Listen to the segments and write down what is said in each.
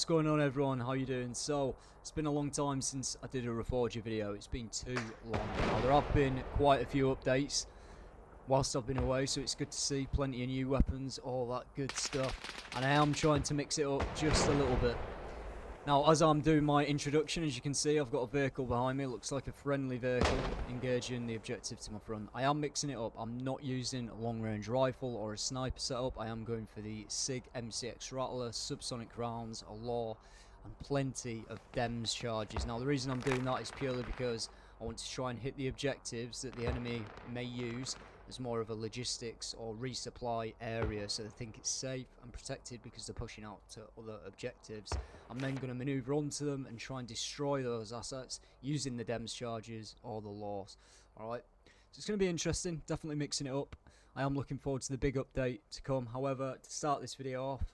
What's going on, everyone? How you doing? So it's been a long time since I did a Reforger video. It's been too long now. There have been quite a few updates whilst I've been away, so it's good to see plenty of new weapons, all that good stuff, and I am trying to mix it up just a little bit. Now, as I'm doing my introduction, as you can see, I've got a vehicle behind me. It looks like a friendly vehicle engaging the objective to my front. I am mixing it up. I'm not using a long-range rifle or a sniper setup. I am going for the SIG MCX Rattler, subsonic rounds, a law, and plenty of DEMS charges. Now, the reason I'm doing that is purely because I want to try and hit the objectives that the enemy may use as more of a logistics or resupply area, so they think it's safe and protected because they're pushing out to other objectives. I'm then going to maneuver onto them and try and destroy those assets using the DEMS charges or the laws. Alright, so it's going to be interesting, definitely mixing it up. I am looking forward to the big update to come. However, to start this video off,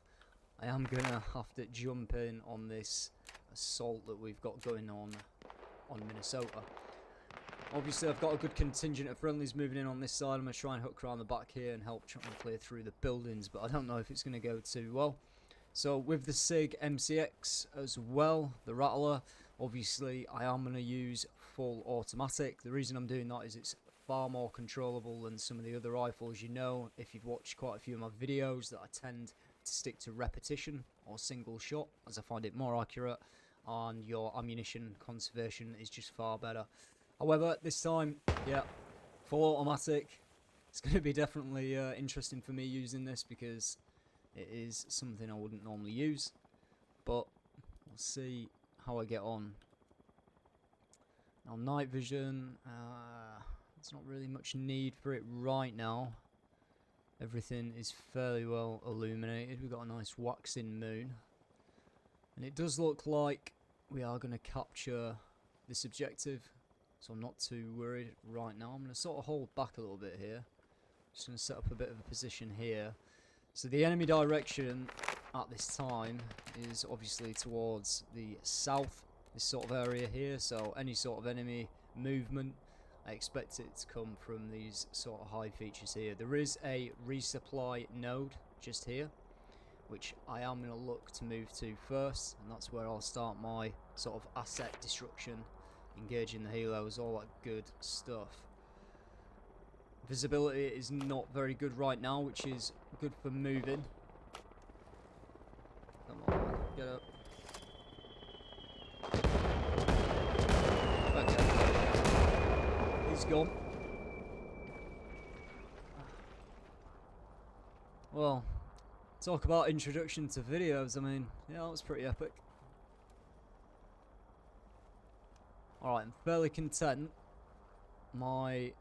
I am going to have to jump in on this assault that we've got going on Minnesota. Obviously, I've got a good contingent of friendlies moving in on this side. I'm going to try and hook around the back here and help try and clear through the buildings, but I don't know if it's going to go too well. So with the SIG MCX as well, the Rattler, obviously I am going to use full automatic. The reason I'm doing that is it's far more controllable than some of the other rifles. You know, if you've watched quite a few of my videos, that I tend to stick to repetition or single shot, as I find it more accurate, and your ammunition conservation is just far better. However, this time, yeah, full automatic. It's going to be definitely interesting for me using this because it is something I wouldn't normally use. But we'll see how I get on. Now, night vision, there's not really much need for it right now. Everything is fairly well illuminated. We've got a nice waxing moon. And it does look like we are going to capture this objective. So I'm not too worried right now. I'm going to sort of hold back a little bit here. Just going to set up a bit of a position here. So the enemy direction at this time is obviously towards the south, this sort of area here. So any sort of enemy movement, I expect it to come from these sort of high features here. There is a resupply node just here, which I am going to look to move to first. And that's where I'll start my sort of asset destruction, engaging the helos, all that good stuff. Visibility is not very good right now, which is good for moving. Come on, man. Get up. Okay. He's gone. Well, talk about introduction to videos. I mean, yeah, that was pretty epic. Alright, I'm fairly content. My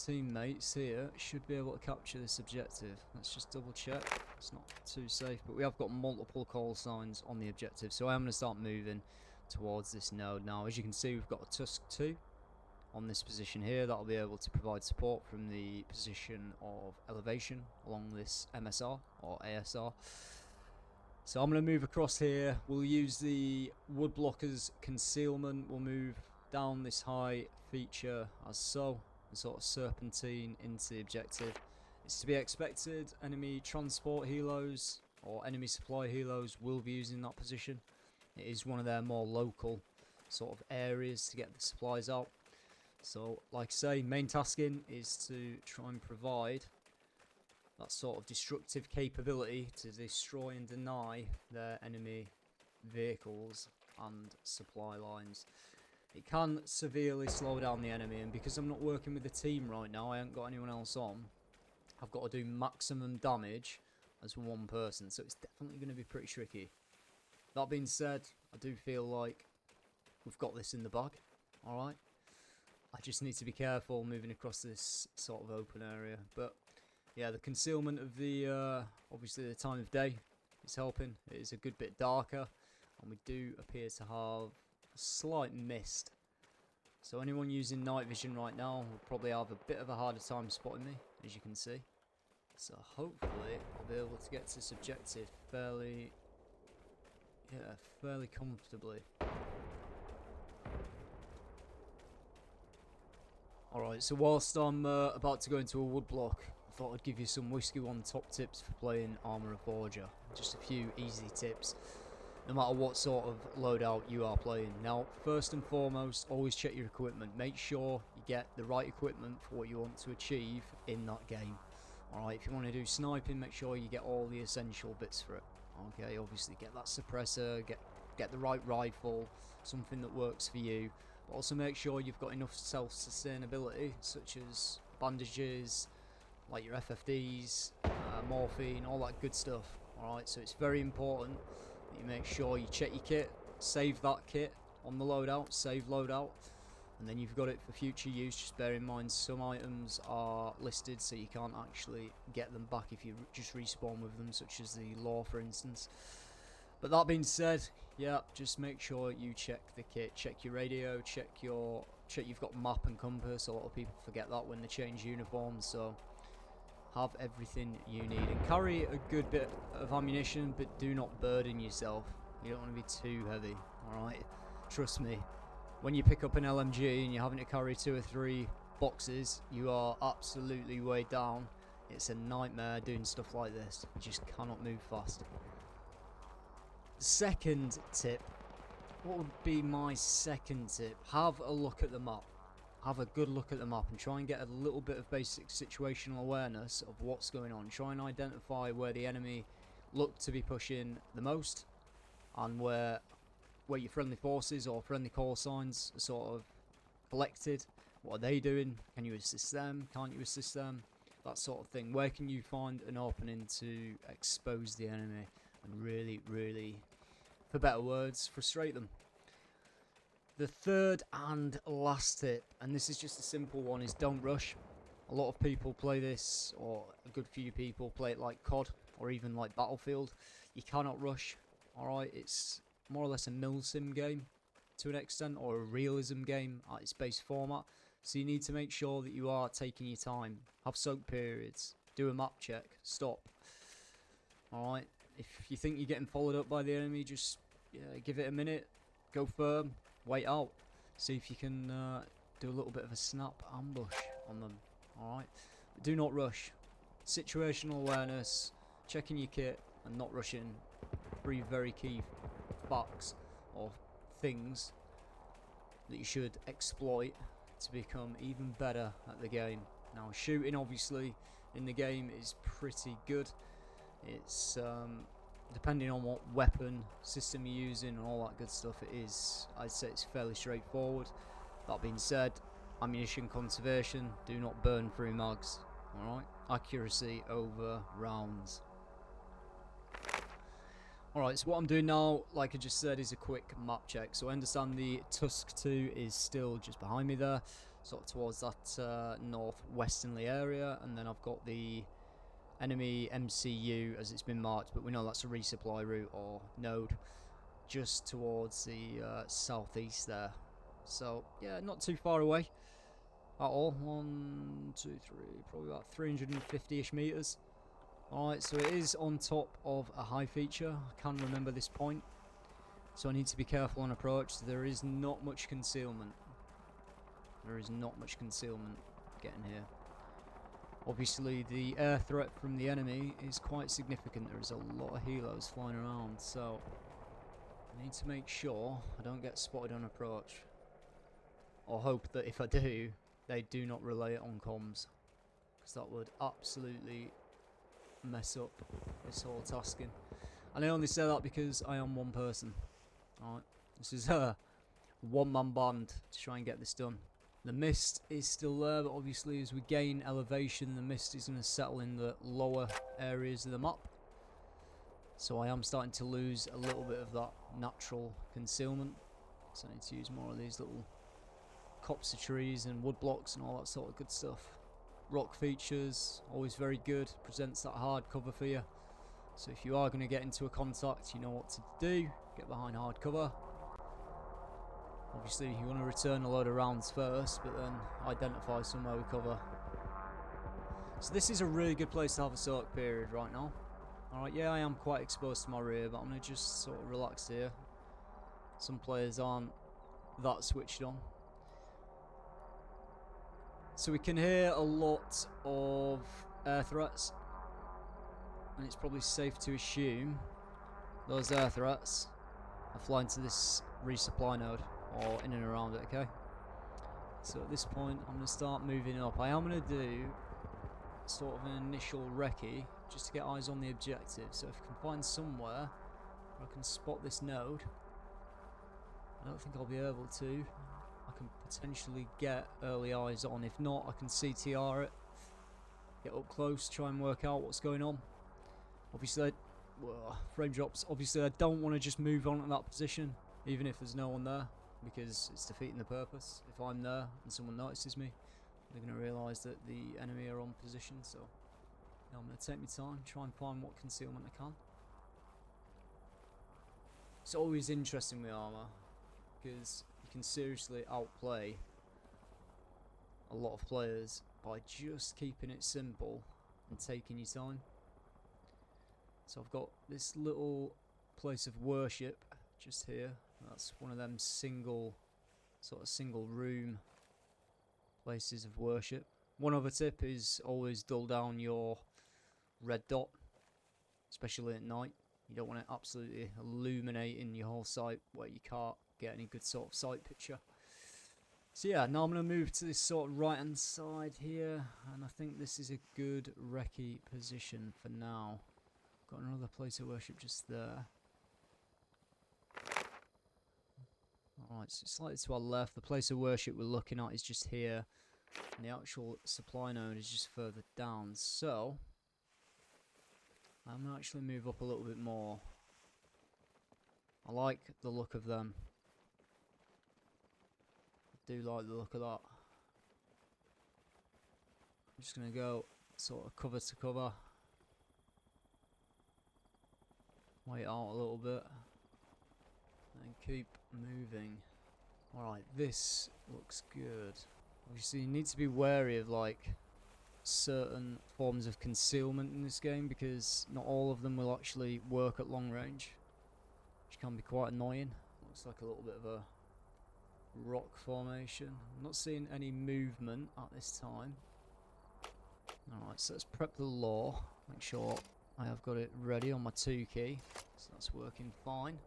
teammates here should be able to capture this objective. Let's just double check. It's not too safe, but we have got multiple call signs on the objective, so I'm going to start moving towards this node now. As you can see, we've got a Tusk 2 on this position here. That'll be able to provide support from the position of elevation along this MSR or ASR. So I'm going to move across here. We'll use the wood blockers concealment. We'll move down this high feature as so, and sort of serpentine into the objective. It's to be expected enemy transport helos or enemy supply helos will be using that position. It is one of their more local sort of areas to get the supplies out. So like I say, main tasking is to try and provide that sort of destructive capability to destroy and deny their enemy vehicles and supply lines. It can severely slow down the enemy, and because I'm not working with a team right now, I haven't got anyone else on, I've got to do maximum damage as one person, so it's definitely going to be pretty tricky. That being said, I do feel like we've got this in the bag. Alright, I just need to be careful moving across this sort of open area, but yeah, the concealment of the, obviously the time of day is helping. It is a good bit darker, and we do appear to have a slight mist. So anyone using night vision right now will probably have a bit of a harder time spotting me, as you can see. So hopefully I'll be able to get to this objective fairly comfortably. Alright, so whilst I'm about to go into a woodblock, I thought I'd give you some Whiskey 1 top tips for playing Armareforger. Just a few easy tips. no matter what sort of loadout you are playing. Now, first and foremost, always check your equipment. Make sure you get the right equipment for what you want to achieve in that game. Alright, if you want to do sniping, make sure you get all the essential bits for it. Okay, obviously get that suppressor, get the right rifle, something that works for you. But also make sure you've got enough self-sustainability, such as bandages, like your FFDs, morphine, all that good stuff. Alright, so it's very important that you make sure you check your kit, save that kit on the loadout, save loadout, and then you've got it for future use. Just bear in mind some items are listed, so you can't actually get them back if you just respawn with them, such as the law, for instance. But that being said, yeah, just make sure you check the kit, check your radio, check you've got map and compass. A lot of people forget that when they change uniforms, so have everything you need, and carry a good bit of ammunition, but do not burden yourself. You don't want to be too heavy. Alright, trust me, when you pick up an LMG and you're having to carry 2 or 3 boxes, you are absolutely weighed down. It's a nightmare doing stuff like this. You just cannot move fast. Second tip, what would be my second tip? Have a look at the map. Have a good look at the map and try and get a little bit of basic situational awareness of what's going on. Try and identify where the enemy look to be pushing the most, and where your friendly forces or friendly call signs are sort of collected. What are they doing? Can you assist them? Can't you assist them? That sort of thing. Where can you find an opening to expose the enemy and really, really, for better words, frustrate them? The third and last tip, and this is just a simple one, is don't rush. A lot of people play this, or a good few people play it like COD, or even like Battlefield. You cannot rush. Alright, it's more or less a milsim game to an extent, or a realism game at its base format. So you need to make sure that you are taking your time. Have soak periods. Do a map check. Stop. Alright, if you think you're getting followed up by the enemy, just give it a minute. Go firm. Wait out. See if you can do a little bit of a snap ambush on them. Alright, but do not rush. Situational awareness, checking your kit, and not rushing. 3 very key facts or things that you should exploit to become even better at the game. Now, shooting obviously in the game is pretty good. It's depending on what weapon system you're using and all that good stuff, I'd say it's fairly straightforward. That being said, ammunition conservation, do not burn through mags. Alright, accuracy over rounds. Alright, so what I'm doing now, like I just said, is a quick map check. So I understand the Tusk 2 is still just behind me there, sort of towards that north-westernly area, and then I've got the enemy MCU as it's been marked, but we know that's a resupply route or node just towards the southeast there. So yeah, not too far away at all. 1, 2, 3, probably about 350-ish meters. Alright, so it is on top of a high feature. I can remember this point, so I need to be careful on approach. There is not much concealment. There is not much concealment getting here. Obviously, the air threat from the enemy is quite significant. There is a lot of helos flying around, so I need to make sure I don't get spotted on approach. Or hope that if I do, they do not relay it on comms, because that would absolutely mess up this whole tasking. And I only say that because I am one person. Alright, this is a one-man band to try and get this done. The mist is still there, but obviously as we gain elevation, the mist is going to settle in the lower areas of the map. So I am starting to lose a little bit of that natural concealment. So I need to use more of these little copse of trees and wood blocks and all that sort of good stuff. Rock features, always very good, presents that hard cover for you. So if you are going to get into a contact, you know what to do. Get behind hard cover. Obviously you want to return a load of rounds first, but then identify somewhere with cover. So this is a really good place to have a soak period right now. Alright, yeah, I am quite exposed to my rear, but I'm going to just sort of relax here. Some players aren't that switched on. So we can hear a lot of air threats, and it's probably safe to assume those air threats I fly into this resupply node, or in and around it, okay? So at this point, I'm going to start moving up. I am going to do sort of an initial recce, just to get eyes on the objective. So if I can find somewhere where I can spot this node, I don't think I'll be able to. I can potentially get early eyes on. If not, I can CTR it, get up close, try and work out what's going on. Obviously, frame drops. Obviously, I don't want to just move on to that position, even if there's no one there, because it's defeating the purpose. If I'm there and someone notices me, they're going to realise that the enemy are on position. So I'm going to take my time, try and find what concealment I can. It's always interesting with armour, because you can seriously outplay a lot of players by just keeping it simple and taking your time. So I've got this little place of worship just here. That's one of them single room places of worship. One other tip is always dull down your red dot, especially at night. You don't want it absolutely illuminating your whole site where you can't get any good sort of sight picture. So yeah, now I'm going to move to this sort of right hand side here, and I think this is a good recce position for now. Got another place of worship just there. Alright, so slightly to our left. The place of worship we're looking at is just here, and the actual supply node is just further down. So I'm going to actually move up a little bit more. I like the look of them. I do like the look of that. I'm just going to go sort of cover to cover. Wait out a little bit. And keep moving. Alright, this looks good. Obviously you need to be wary of like certain forms of concealment in this game, because not all of them will actually work at long range, which can be quite annoying. Looks like a little bit of a rock formation. I'm not seeing any movement at this time. Alright, so let's prep the law. Make sure I have got it ready on my 2 key. So that's working fine.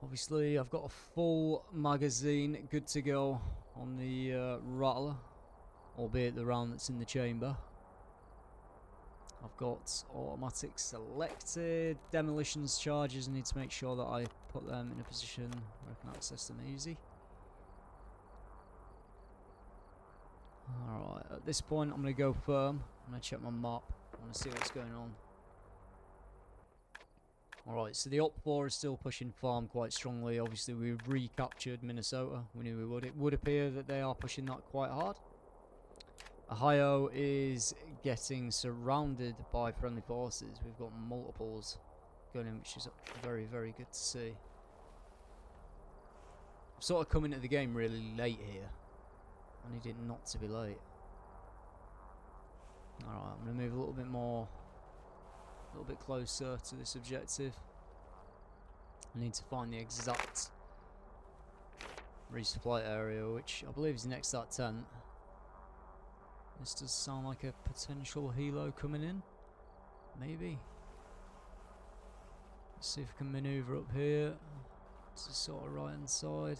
Obviously I've got a full magazine good to go on the rattler, albeit the round that's in the chamber. I've got automatic selected. Demolitions charges, I need to make sure that I put them in a position where I can access them easy. Alright, at this point I'm going to go firm. I'm going to check my map. I want to see what's going on. Alright, so the Op 4 is still pushing farm quite strongly. Obviously we recaptured Minnesota. We knew we would. It would appear that they are pushing that quite hard. Ohio is getting surrounded by friendly forces. We've got multiples going in, which is very, very good to see. I've sort of come into the game really late here. I need it not to be late. Alright, I'm going to move a little bit more, a little bit closer to this objective. I need to find the exact resupply area, which I believe is next to that tent. This does sound like a potential helo coming in. Maybe. Let's see if we can maneuver up here. It's the sort of right hand side.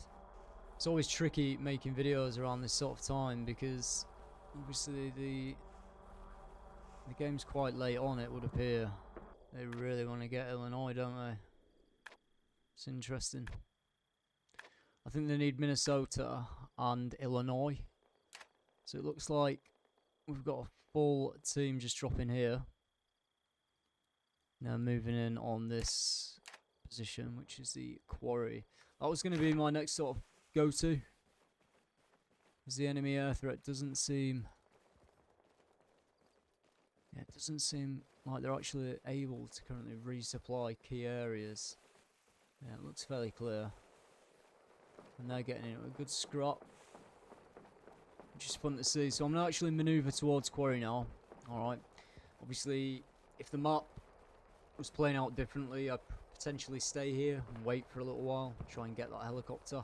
It's always tricky making videos around this sort of time, because obviously the game's quite late on, it would appear. They really want to get Illinois, don't they? It's interesting. I think they need Minnesota and Illinois. So it looks like we've got a full team just dropping here. Now moving in on this position, which is the quarry. That was going to be my next sort of go-to, as the enemy air threat doesn't seem... Yeah, it doesn't seem like they're actually able to currently resupply key areas. Yeah, it looks fairly clear. And they're getting into a good scrap, which is fun to see. So I'm going to actually manoeuvre towards quarry now. Alright. Obviously, if the map was playing out differently, I'd potentially stay here and wait for a little while. Try and get that helicopter.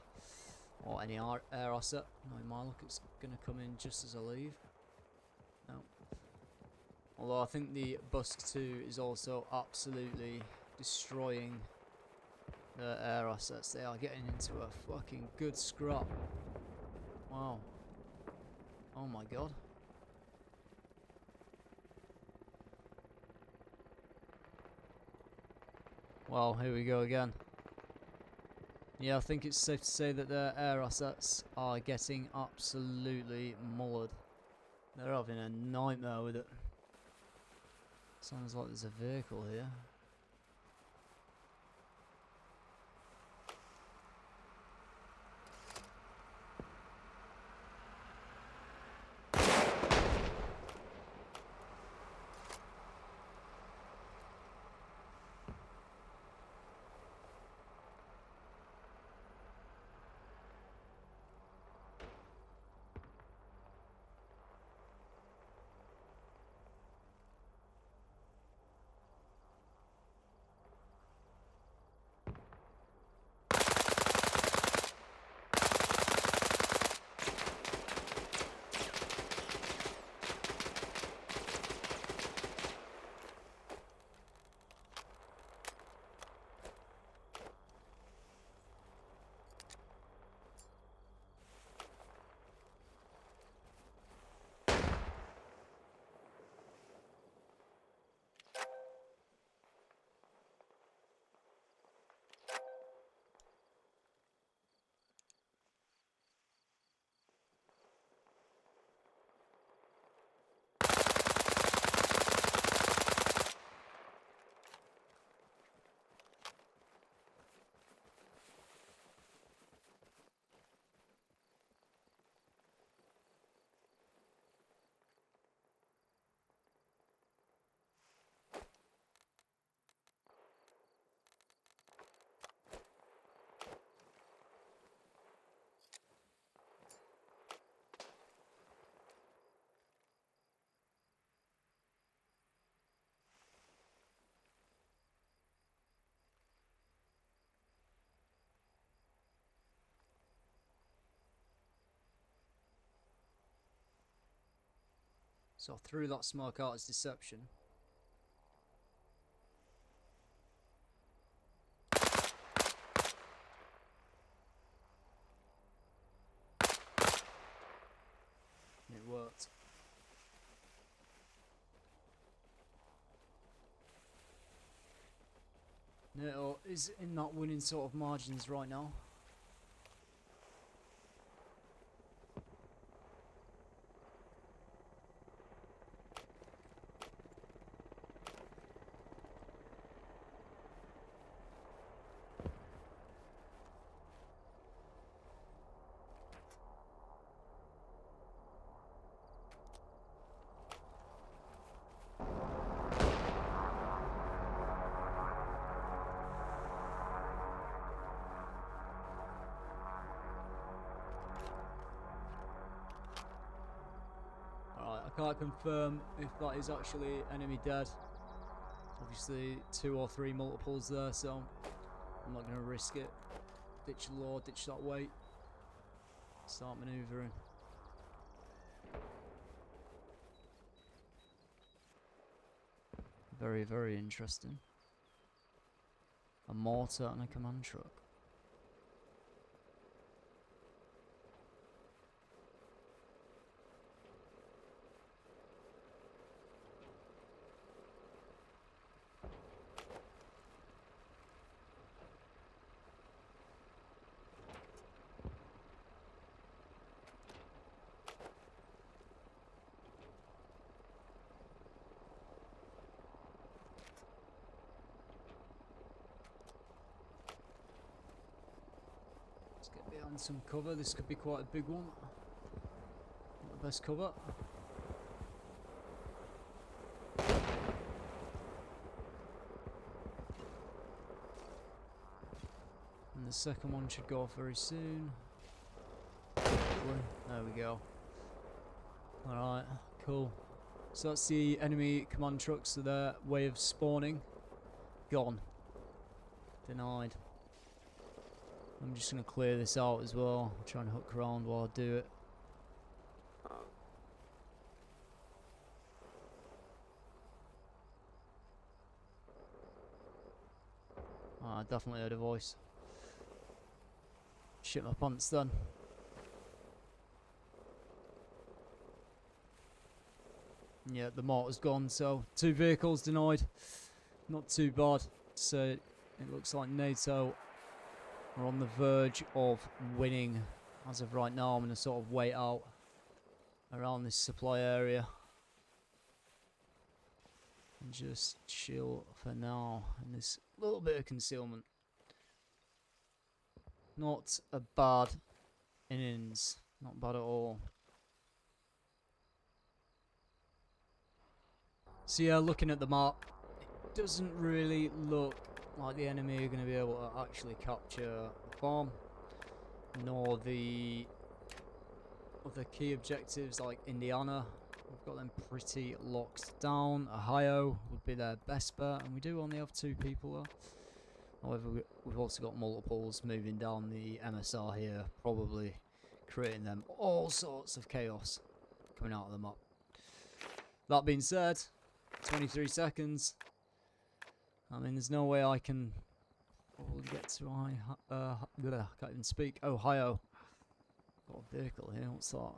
Or any air asset. No, in my luck, it's going to come in just as I leave. No. Although I think the Busk 2 is also absolutely destroying The air assets, they are getting into a fucking good scrap. Wow. Oh my god. Well, here we go again. Yeah, I think it's safe to say that their air assets are getting absolutely mullered. They're having a nightmare with it. Sounds like there's a vehicle here. So I threw that smoke out as deception. It worked. NATO is in that winning sort of margins right now. Alright, I can't confirm if that is actually enemy dead. Obviously 2 or 3 multiples there, so I'm not going to risk it. Ditch the law, ditch that weight. Start manoeuvring. Very, very interesting. A mortar and a command truck. Let's get behind some cover. This could be quite a big one. Not the best cover. And the second one should go off very soon. Hopefully. There we go. Alright, cool. So that's the enemy command trucks, so their way of spawning. Gone. Denied. I'm just going to clear this out as well. I'll try and hook around while I do it. I definitely heard a voice. Shit my pants then. Yeah, the mortar's gone, so 2 vehicles denied. Not too bad. So it looks like NATO are on the verge of winning. As of right now, I'm going to sort of wait out around this supply area and just chill for now in this little bit of concealment. Not a bad innings. Not bad at all. So yeah, looking at the map, it doesn't really look like the enemy are going to be able to actually capture the farm, nor the other key objectives like Indiana. We've got them pretty locked down. Ohio would be their best bet, and we do only have 2 people though. However, we've also got multiples moving down the MSR here, probably creating them all sorts of chaos coming out of the map. That being said, 23 seconds. I mean, there's no way I can probably get to I can't even speak. Ohio. Got a vehicle here. What's that?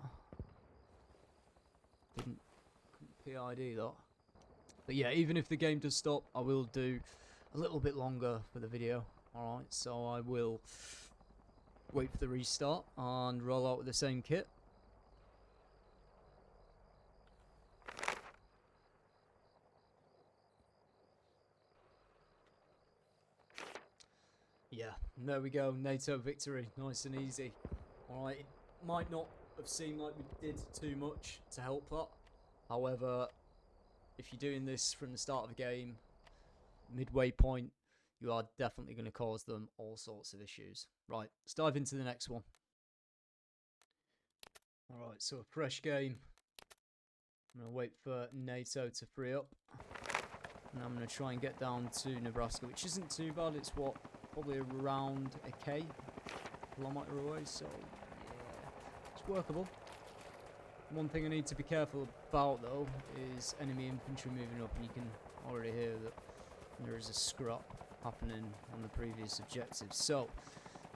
Couldn't PID that. But yeah, even if the game does stop, I will do a little bit longer for the video. Alright, so I will wait for the restart and roll out with the same kit. Yeah, there we go. NATO victory. Nice and easy. Alright, it might not have seemed like we did too much to help that. However, if you're doing this from the start of the game, midway point, you are definitely going to cause them all sorts of issues. Right, let's dive into the next one. Alright, so a fresh game. I'm going to wait for NATO to free up. And I'm going to try and get down to Nebraska, which isn't too bad. It's what, probably around a kilometer away, so yeah, it's workable. One thing I need to be careful about though is enemy infantry moving up, and you can already hear that there is a scrap happening on the previous objective. So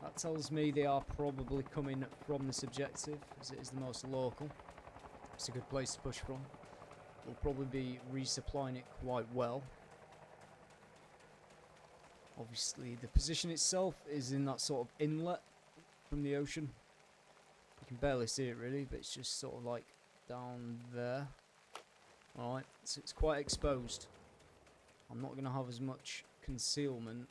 that tells me they are probably coming from this objective, as it is the most local. It's a good place to push from. We'll probably be resupplying it quite well. Obviously, the position itself is in that sort of inlet from the ocean. You can barely see it really, but it's just sort of like down there. Alright, so it's quite exposed. I'm not going to have as much concealment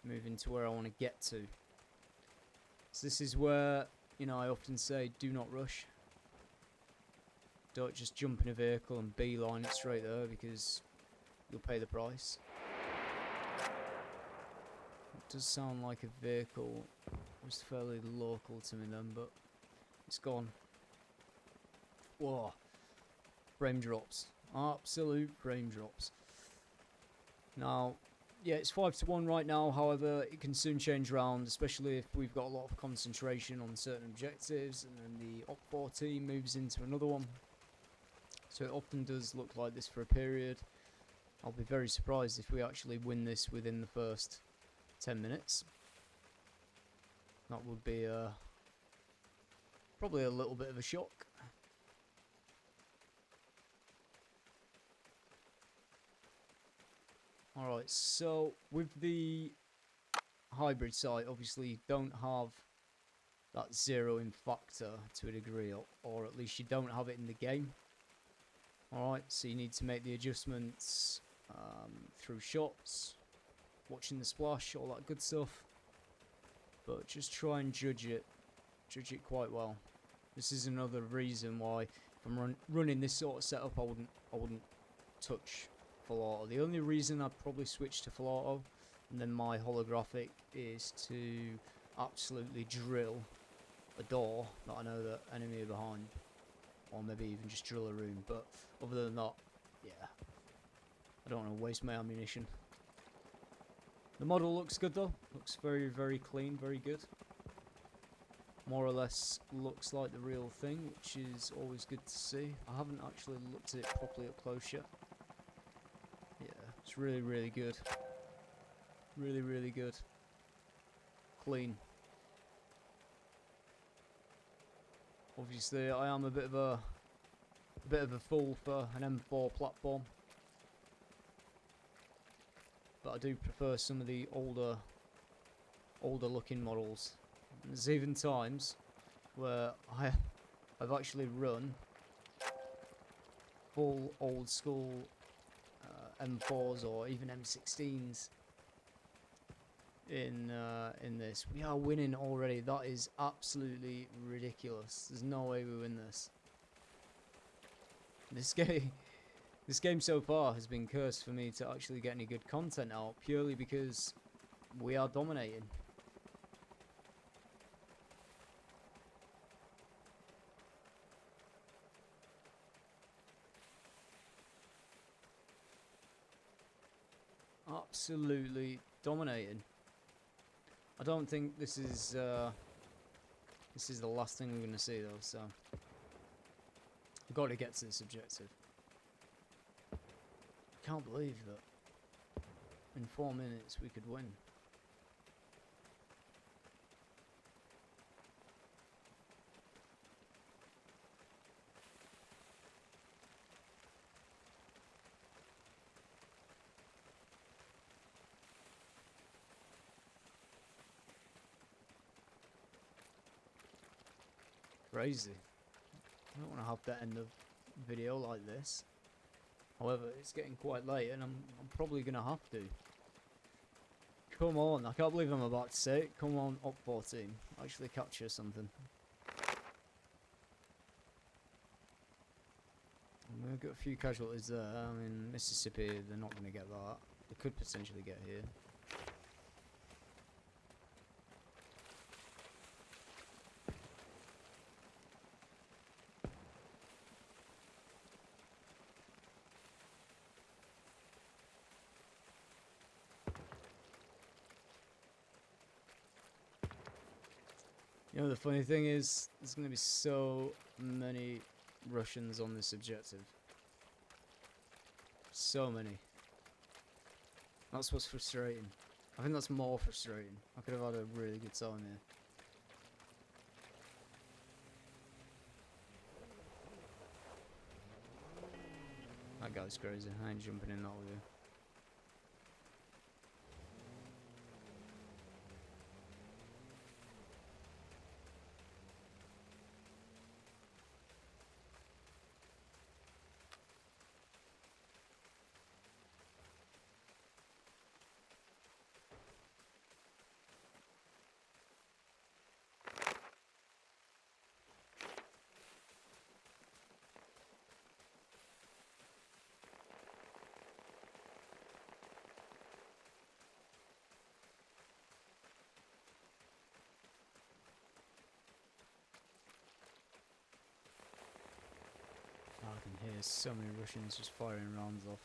moving to where I want to get to. So this is where, you know, I often say do not rush. Don't just jump in a vehicle and beeline it straight there, because you'll pay the price. It does sound like a vehicle was fairly local to me then, but it's gone. Whoa. Frame drops. Absolute frame drops. Now, yeah, it's 5-1 right now. However, it can soon change around, especially if we've got a lot of concentration on certain objectives, and then the Op 4 team moves into another one. So it often does look like this for a period. I'll be very surprised if we actually win this within the first 10 minutes. That would be probably a little bit of a shock. Alright, so with the hybrid site, obviously you don't have that zeroing factor to a degree, or at least you don't have it in the game. Alright, so you need to make the adjustments through shots, watching the splash, all that good stuff. But just try and judge it quite well. This is another reason why, if I'm running this sort of setup, I wouldn't touch full auto. The only reason I'd probably switch to full auto and then my holographic is to absolutely drill a door that I know that enemy are behind, or maybe even just drill a room. But other than that, yeah, I don't want to waste my ammunition. The model looks good though. Looks very, very clean, very good. More or less looks like the real thing, which is always good to see. I haven't actually looked at it properly up close yet. Yeah, it's really, really good. Really, really good. Clean. Obviously, I am a bit of a fool for an M4 platform, but I do prefer some of the older looking models. There's even times where I've actually run full old school M4s or even M16s in this. We are winning already. That is absolutely ridiculous. There's no way we win this. This game so far has been cursed for me to actually get any good content out, purely because we are dominating. Absolutely dominating. I don't think this is the last thing we're going to see though, so we've got to get to this objective. I can't believe that in 4 minutes we could win. Crazy. I don't want to have that end of video like this. However, it's getting quite late and I'm probably going to have to. Come on, I can't believe I'm about to say it. Come on, up 14. Actually capture something. We've got a few casualties there. I mean, Mississippi, they're not going to get that. They could potentially get here. You know, the funny thing is, there's going to be so many Russians on this objective. So many. That's what's frustrating. I think that's more frustrating. I could have had a really good time here. That guy's crazy. I ain't jumping in that with you. I can hear so many Russians just firing rounds off.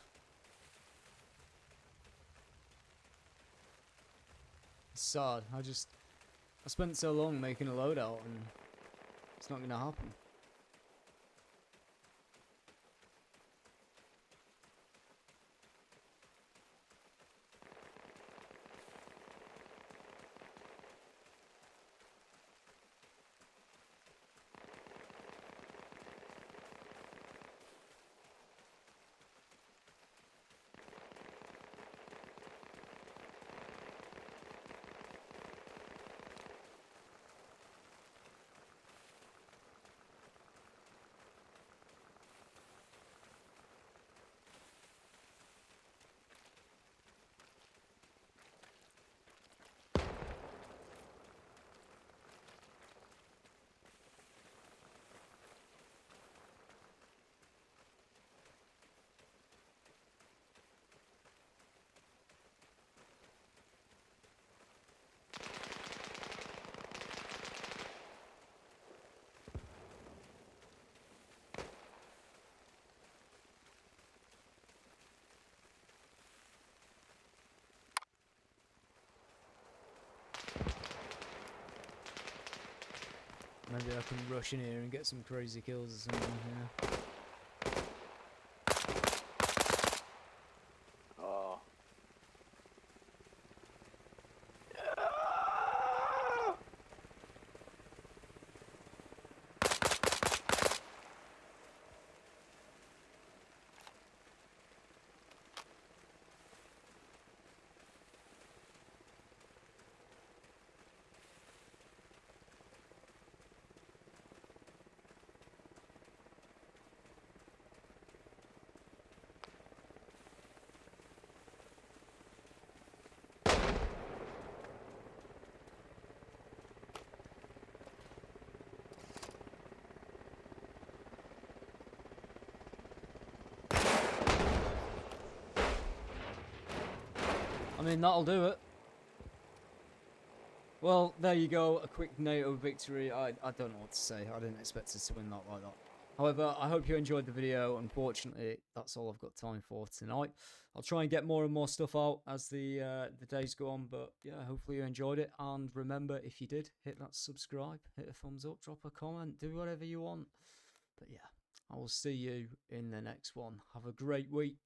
It's sad. I spent so long making a loadout and it's not gonna happen. Maybe I can rush in here and get some crazy kills or something, yeah. Oh. mean, that'll do it. Well, there you go, a quick NATO victory. I don't know what to say. I didn't expect us to win that like that. However, I hope you enjoyed the video. Unfortunately, that's all I've got time for tonight. I'll try and get more and more stuff out as the days go on. But yeah, hopefully you enjoyed it. And remember, if you did, hit that subscribe, hit a thumbs up, drop a comment, do whatever you want. But yeah, I will see you in the next one. Have a great week.